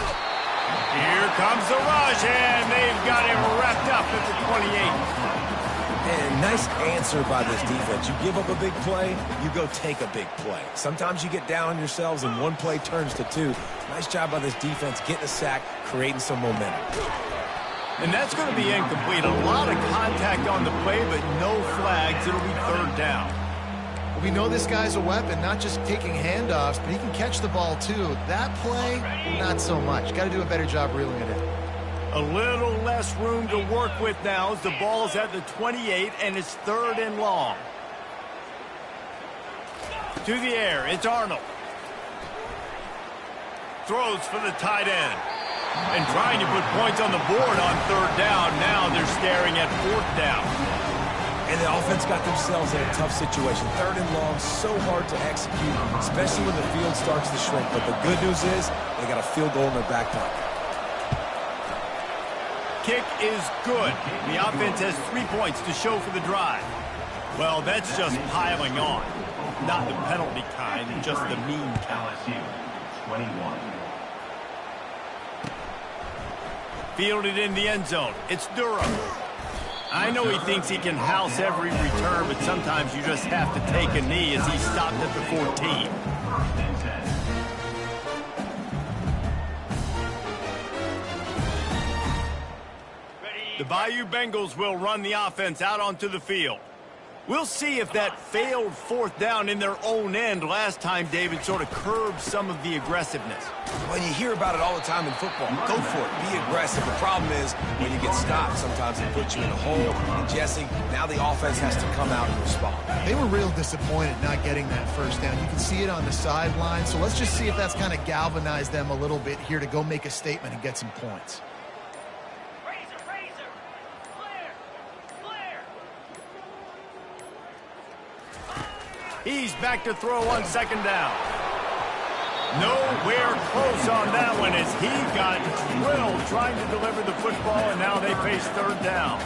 Here comes the rush, and they've got him wrapped up at the 28. And nice answer by this defense. You give up a big play, you go take a big play. Sometimes you get down on yourselves and one play turns to two. Nice job by this defense getting a sack, creating some momentum. And that's going to be incomplete. A lot of contact on the play, but no flags. It'll be third down. Well, we know this guy's a weapon, not just taking handoffs, but he can catch the ball too. That play, not so much. Got to do a better job reeling it in. A little less room to work with now as the ball's at the 28, and it's third and long. To the air, it's Arnold. Throws for the tight end. And trying to put points on the board on third down. Now they're staring at fourth down. And the offense got themselves in a tough situation. Third and long, so hard to execute, especially when the field starts to shrink. But the good news is they got a field goal in their back pocket. Kick is good. The offense has 3 points to show for the drive. Well, that's just piling on. Not the penalty kind, just the mean kind. LSU, 21. Fielded in the end zone. It's Durham. I know he thinks he can house every return, but sometimes you just have to take a knee as he stopped at the 14. First and 10. The Bayou Bengals will run the offense out onto the field. We'll see if that failed fourth down in their own end last time, David, sort of curbed some of the aggressiveness. When you hear about it all the time in football, go for it, be aggressive. The problem is when you get stopped, sometimes it puts you in a hole. And Jesse, now the offense has to come out and respond. They were real disappointed not getting that first down. You can see it on the sideline. So let's just see if that's kind of galvanized them a little bit here to go make a statement and get some points. He's back to throw on second down. Nowhere close on that one as he got drilled trying to deliver the football, and now they face third down.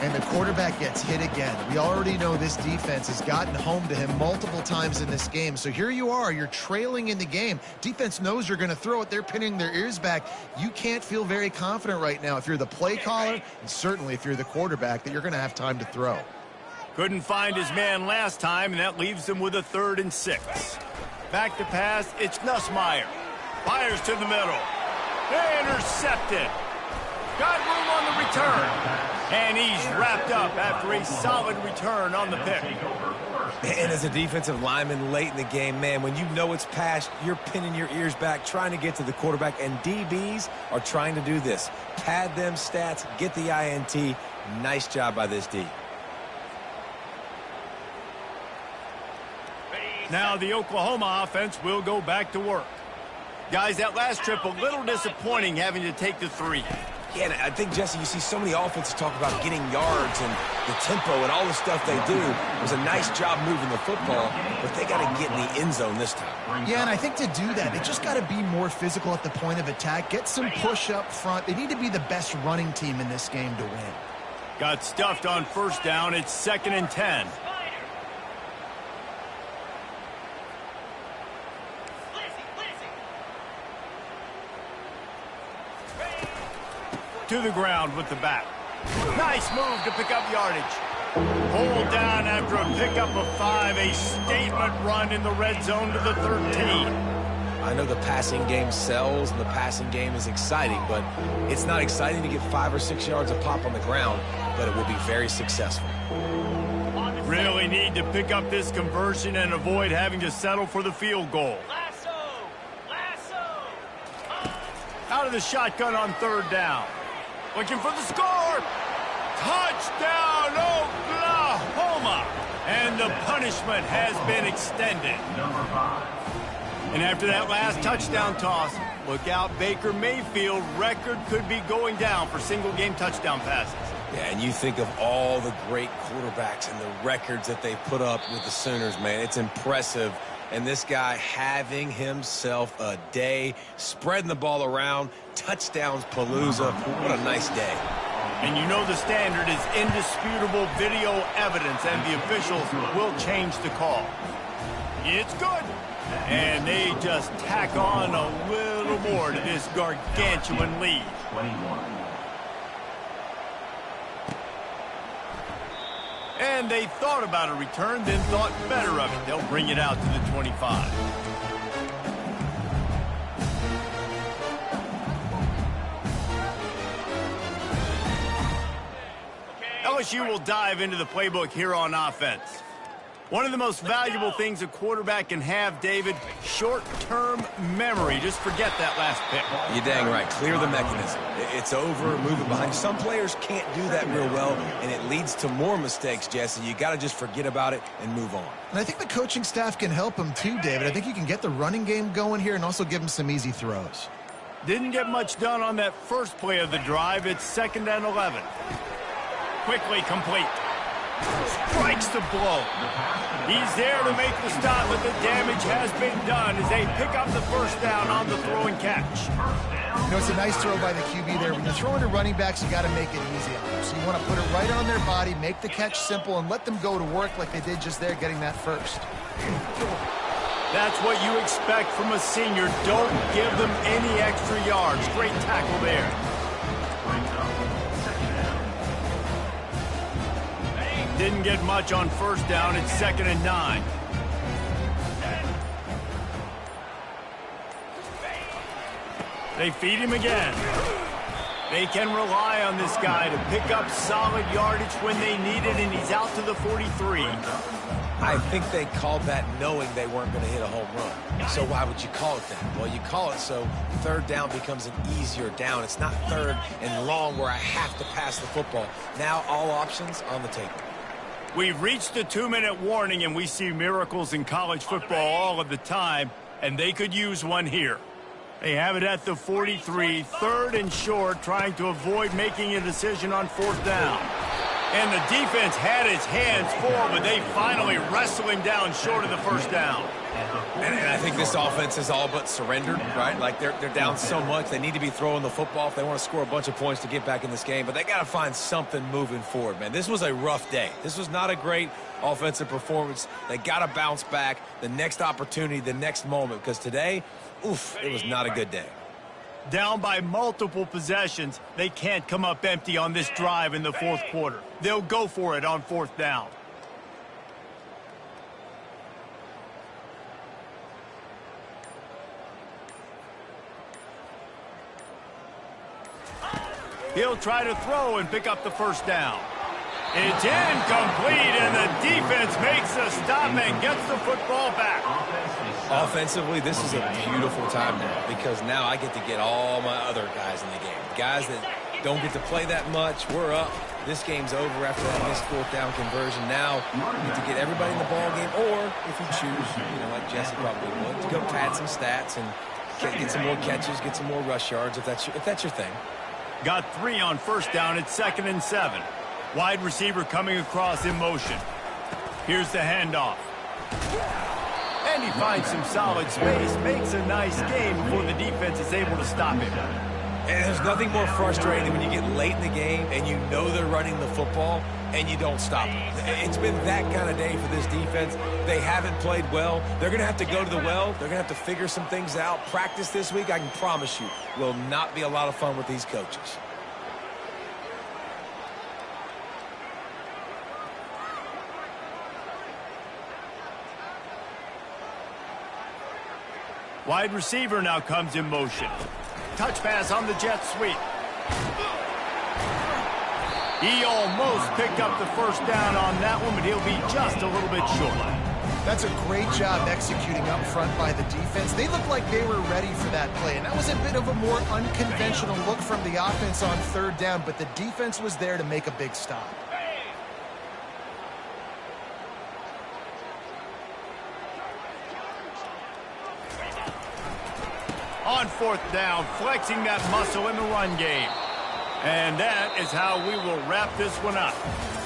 And the quarterback gets hit again. We already know this defense has gotten home to him multiple times in this game. So here you are, you're trailing in the game. Defense knows you're going to throw it. They're pinning their ears back. You can't feel very confident right now if you're the play caller, and certainly if you're the quarterback, that you're going to have time to throw. Couldn't find his man last time, and that leaves him with a 3rd and 6. Back to pass, it's Nussmeier. Fires to the middle. Intercepted. Got room on the return. And he's wrapped up after a solid return on the pick. And as a defensive lineman late in the game, man, when you know it's passed, you're pinning your ears back, trying to get to the quarterback, and DBs are trying to do this. Pad them stats, get the INT. Nice job by this D. Now the Oklahoma offense will go back to work. Guys, that last trip a little disappointing having to take the 3. Yeah, and I think, Jesse, you see so many offenses talk about getting yards and the tempo and all the stuff they do. It was a nice job moving the football, but they got to get in the end zone this time. Yeah, and I think to do that, they just got to be more physical at the point of attack, get some push up front. They need to be the best running team in this game to win. Got stuffed on 1st down. It's 2nd and 10. To the ground with the back. Nice move to pick up yardage. Hold down after a pickup of 5. A statement run in the red zone to the 13. I know the passing game sells and the passing game is exciting, but it's not exciting to get 5 or 6 yards a pop on the ground, but it will be very successful. Really need to pick up this conversion and avoid having to settle for the field goal. Out of the shotgun on 3rd down. Looking for the score. Touchdown, Oklahoma. And the punishment has been extended. And after that last touchdown toss, look out, Baker Mayfield. Record could be going down for single-game touchdown passes. Yeah, and you think of all the great quarterbacks and the records that they put up with the Sooners, man. It's impressive. And this guy having himself a day, spreading the ball around, touchdowns palooza. What a nice day. And you know the standard is indisputable video evidence, and the officials will change the call. It's good. And they just tack on a little more to this gargantuan lead. 21. And they thought about a return, then thought better of it. They'll bring it out to the 25. LSU will dive into the playbook here on offense. One of the most valuable things a quarterback can have, David, short-term memory. Just forget that last pick. You're dang right. Clear the mechanism. It's over, move it behind. Some players can't do that real well, and it leads to more mistakes, Jesse. You got to just forget about it and move on. And I think the coaching staff can help him too, David. I think you can get the running game going here and also give him some easy throws. Didn't get much done on that first play of the drive. It's 2nd and 11. Quickly complete. Strikes the blow. He's there to make the stop, but the damage has been done as they pick up the 1st down on the throw and catch. You know, it's a nice throw by the QB there. When you're throwing to running backs, you got to make it easy on them. So you want to put it right on their body, make the catch simple, and let them go to work like they did just there, getting that first. That's what you expect from a senior. Don't give them any extra yards. Great tackle there. Didn't get much on 1st down. It's 2nd and 9. They feed him again. They can rely on this guy to pick up solid yardage when they need it, and he's out to the 43. I think they called that knowing they weren't going to hit a home run. So why would you call it that? Well, you call it so 3rd down becomes an easier down. It's not 3rd and long where I have to pass the football. Now all options on the table. We've reached the 2-minute warning, and we see miracles in college football all of the time, and they could use one here. They have it at the 43, 3rd and short, trying to avoid making a decision on 4th down. And the defense had its hands full, but they finally wrestle him down short of the 1st down. And I think this offense is all but surrendered, right? Like they're down so much. They need to be throwing the football if they want to score a bunch of points to get back in this game. But they got to find something moving forward, man. This was a rough day. This was not a great offensive performance. They got to bounce back the next opportunity, the next moment. Because today, oof, it was not a good day. Down by multiple possessions, they can't come up empty on this drive in the 4th quarter. They'll go for it on 4th down. He'll try to throw and pick up the first down. It's incomplete, and the defense makes a stop and gets the football back. Offensively, this is a beautiful time now because now I get to get all my other guys in the game. Guys that don't get to play that much. We're up. This game's over after that missed fourth down conversion. Now you get to get everybody in the ball game, or if you choose, like Jesse probably would, to go pad some stats and get some more catches, get some more rush yards if that's your thing. Got 3 on first down. It's 2nd and 7. Wide receiver coming across in motion. Here's the handoff. And he finds some solid space, makes a nice game before the defense is able to stop him. And there's nothing more frustrating than when you get late in the game and you know they're running the football and you don't stop them. It's been that kind of day for this defense. They haven't played well. They're going to have to go to the well. They're going to have to figure some things out. Practice this week, I can promise you, will not be a lot of fun with these coaches. Wide receiver now comes in motion. Touch pass on the jet sweep. He almost picked up the first down on that one, but he'll be just a little bit short. That's a great job executing up front by the defense. They looked like they were ready for that play, and that was a bit of a more unconventional look from the offense on third down, but the defense was there to make a big stop. On fourth down, flexing that muscle in the run game. And that is how we will wrap this one up.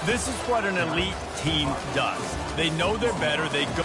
This is what an elite team does. They know they're better. They go.